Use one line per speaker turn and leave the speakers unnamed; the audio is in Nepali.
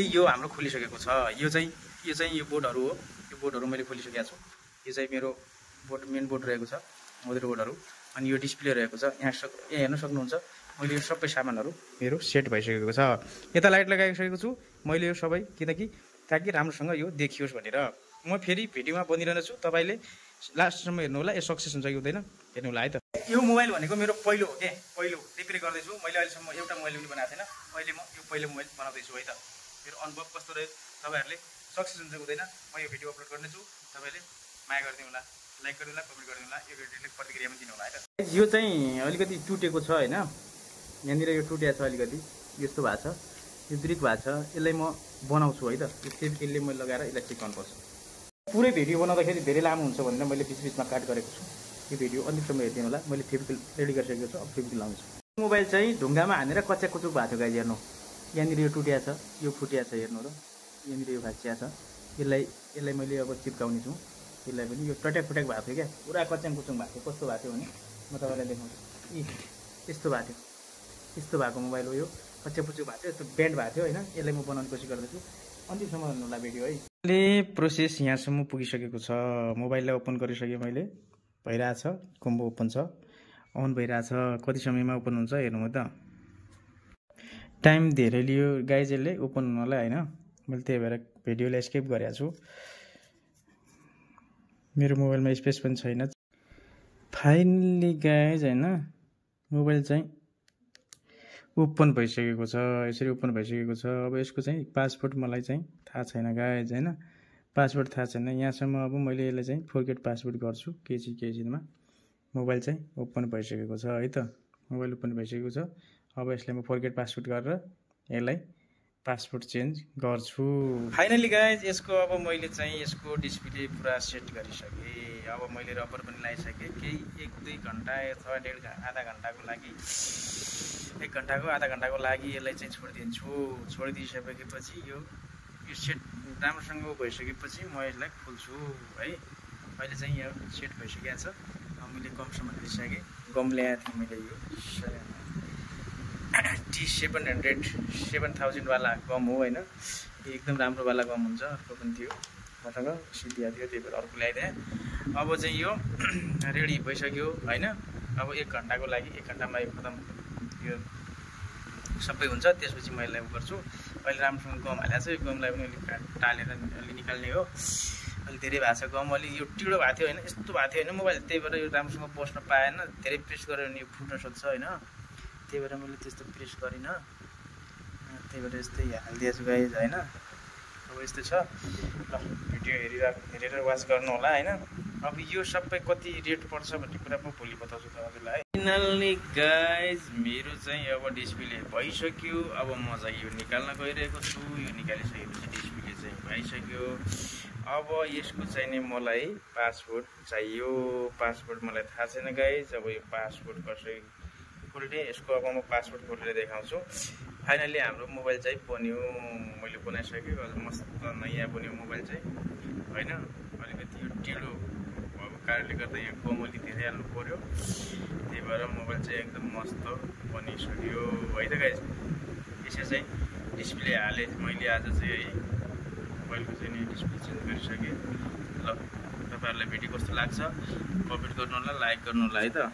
यो हाम्रो खोलिसकेको छ। यो चाहिँ यो बोर्डहरू हो। यो बोर्डहरू मैले खोलिसकेको छु। यो चाहिँ मेरो बोर्ड मेन बोर्ड रहेको छ, मदर बोर्डहरू। अनि यो डिस्प्ले रहेको छ। यहाँ हेर्न सक्नुहुन्छ मैले यो सबै सामानहरू मेरो सेट भइसकेको छ। यता लाइट लगाइसकेको छु मैले यो सबै, किनकि ताकि राम्रोसँग यो देखियोस् भनेर। म फेरि भिडियोमा बनिरहने छु, तपाईँले लास्टसम्म हेर्नु होला। यो सक्सेस हुन्छ कि हुँदैन हेर्नु होला है त। यो मोबाइल भनेको मेरो पहिलो हो के, पहिलो रिपेयर गर्दैछु मैले। अहिलेसम्म एउटा मोबाइल पनि बनाएको छैन। अहिले म यो पहिलो मोबाइल बनाउँदैछु है त। मेरो अनुभव कस्तो रह्यो, तपाईँहरूले सक्सेस हुन्छ हुँदैन म यो भिडियो अपलोड गर्नेछु। तपाईँले माया गरिदिनु होला, लाइक गरिदिनु होला, कमेन्ट गरिदिनु होला, यो भिडियोले प्रतिक्रिया पनि दिनु होला है त। यो चाहिँ अलिकति टुटेको छ होइन, यहाँनिर यो टुटेको छ अलिकति, यस्तो भएको छ, यो ब्रेक भएको छ। यसलाई म बनाउँछु है त। यो फेभिक्विलले मैले लगाएर यसलाई ठिक गर्नुपर्छ। पुरै भिडियो बनाउँदाखेरि धेरै लामो हुन्छ भनेर मैले बिचबिचमा काट गरेको छु। यो भिडियो अन्तिमसम्म हेरिदिनु होला। मैले फेभिक्विल रेडी गरिसकेको छु, अब फेभिक्विल लाउँछु। मोबाइल चाहिँ ढुङ्गामा हानेर कच्चा कुचुक भएको थियो गाइज, हेर्नु यहाँनिर यो टुटिया छ, यो फुटिया छ, हेर्नु र यहाँनिर यो भाँचिया छ। यसलाई मैले अब चिप्काउने छु। यसलाई पनि यो टट्याक फुट्याक भएको थियो क्या, पुरा कच्याङ कुचुङ भएको थियो। कस्तो भएको थियो भने म तपाईँलाई देखाउँछु। यस्तो भएको थियो, यस्तो भएको मोबाइल हो यो, कच्चा पुचुक भएको थियो, यस्तो बेन्ड भएको थियो होइन। यसलाई म बनाउने कोसिस गर्दैछु, अन्तिमसम्म हेर्नु होला भिडियो है। अहिले प्रोसेस यहाँसम्म पुगिसकेको छ। मोबाइललाई ओपन गरिसकेँ मैले, भइरहेछ, कम्बो ओपन छ, अन भइरहेछ। कति समयमा ओपन हुन्छ हेर्नु त। टाइम धेरै लियो गाइज यसले ओपन हुनलाई होइन। मैले त्यही भएर भिडियोलाई स्किप गरेको छु। मेरो मोबाइलमा स्पेस पनि छैन। फाइनली गाइज होइन, मोबाइल चाहिँ ओपन भइसकेको छ। यसरी ओपन भइसकेको छ। अब यसको चाहिँ पासवर्ड मलाई चाहिँ थाहा छैन गाइज होइन, पासवर्ड थाहा छैन यहाँसम्म। अब मैले यसलाई चाहिँ फर्गेट पासवर्ड गर्छु केही मोबाइल चाहिँ ओपन भइसकेको छ है त। मोबाइल ओपन भइसकेको छ। अब यसलाई म फर्गेट पासवर्ड गरेर यसलाई पासवर्ड चेन्ज गर्छु। फाइनली गाइज यसको अब मैले चाहिँ यसको डिस्प्ले पुरा सेट गरिसकेँ। अब मैले रबर पनि लगाइसकेँ। केही 1-2 घन्टा अथवा आधा घन्टाको लागि, 1 घन्टाको आधा घन्टाको लागि यसलाई चाहिँ छोडिदिन्छु। छोडिदिइसकेपछि यो सेट राम्रोसँग भइसकेपछि म यसलाई खोल्छु है। अहिले चाहिँ यो सेट भइसकेको छ। मैले गमसम्म लिइसकेँ। गम ल्याएको थिएँ मैले, यो T700 वाला गम हो होइन। एकदम राम्रोवाला गम हुन्छ। अर्को पनि थियो मसँग सिद्धिया थियो, त्यही भएर अर्को ल्याइदिएँ। अब चाहिँ यो रेडी भइसक्यो होइन। अब 1 घन्टाको लागि, 1 घन्टामा यो खतम यो सबै हुन्छ। त्यसपछि म यसलाई गर्छु। अहिले राम्रोसँग गम हालेको छ। यो गमलाई पनि अलिक टालेर अलि निकाल्ने हो। अलि धेरै भएको छ गम, अलि यो टिडो भएको थियो होइन, यस्तो भएको थियो होइन मोबाइल। त्यही भएर यो राम्रोसँग बस्न पाएन। धेरै प्रेस गऱ्यो भने यो फुट्न सक्छ होइन। त्यही भएर मैले त्यस्तो प्रेस गरिनँ। त्यही भएर यस्तै हालिदिएको छु गाइज होइन। अब यस्तो छ ल। भिडियो हेरेर वाच गर्नु होला होइन। अब यो सबै कति रेट पर्छ भन्ने कुरा म भोलि बताउँछु तपाईँलाई। फाइनल्ली गाइज मेरो चाहिँ अब डिस्प्ले भइसक्यो। अब म चाहिँ यो निकाल्न गइरहेको छु। यो निकालिसकेपछि डिस्प्ले चाहिँ भइसक्यो। अब यसको चाहिँ नि मलाई पासवर्ड चाहियो। पासवर्ड मलाई थाहा छैन गाइज। अब यो पासवर्ड कसरी खोल्ने, यसको अब म पासवर्ड खोलेर देखाउँछु। फाइनली हाम्रो मोबाइल चाहिँ बन्यो। मैले बनाइसकेँ। मस्त नयाँ बन्यो मोबाइल चाहिँ होइन। अलिकति यो टेढो भएको कारणले गर्दा यहाँ गम अलि धेरै हाल्नु पऱ्यो। त्यही भएर मोबाइल चाहिँ एकदम मस्त बनिसक्यो है त गाइज। यसै चाहिँ डिस्प्ले हालेँ मैले आज चाहिँ है। मोबाइलको चाहिँ नि डिस्प्ले चेन्ज गरिसकेँ। ल तपाईँहरूलाई भिडियो कस्तो लाग्छ कमेन्ट गर्नु होला, लाइक गर्नु होला है त।